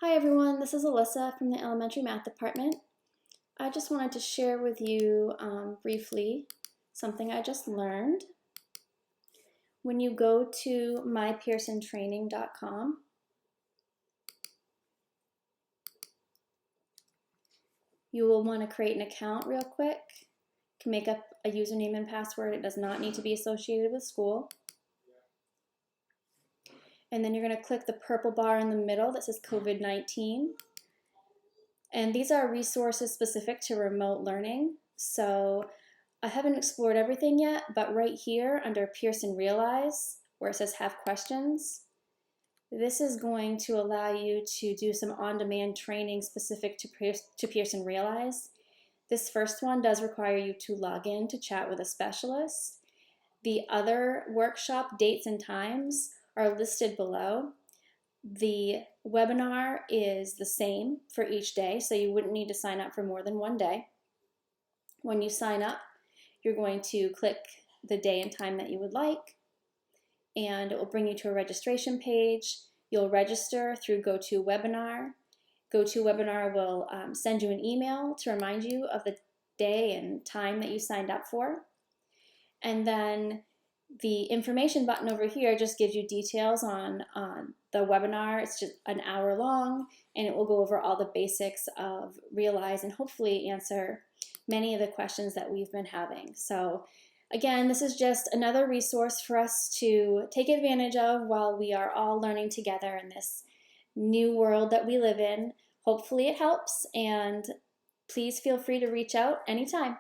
Hi everyone, this is Alyssa from the Elementary Math Department. I just wanted to share with you briefly something I just learned. When you go to mypearsontraining.com, you will want to create an account real quick. You can make up a username and password. It does not need to be associated with school. And then you're going to click the purple bar in the middle that says COVID-19. And these are resources specific to remote learning. So I haven't explored everything yet, but right here under Pearson Realize, where it says Have Questions, this is going to allow you to do some on-demand training specific to Pearson Realize. This first one does require you to log in to chat with a specialist. The other workshop dates and times are listed below. The webinar is the same for each day, so you wouldn't need to sign up for more than one day. When you sign up, you're going to click the day and time that you would like, and it will bring you to a registration page. You'll register through GoToWebinar. GoToWebinar will send you an email to remind you of the day and time that you signed up for. And then the information button over here just gives you details on the webinar. It's just an hour long, and it will go over all the basics of Realize and hopefully answer many of the questions that we've been having. So again, this is just another resource for us to take advantage of while we are all learning together in this new world that we live in. Hopefully it helps, and please feel free to reach out anytime.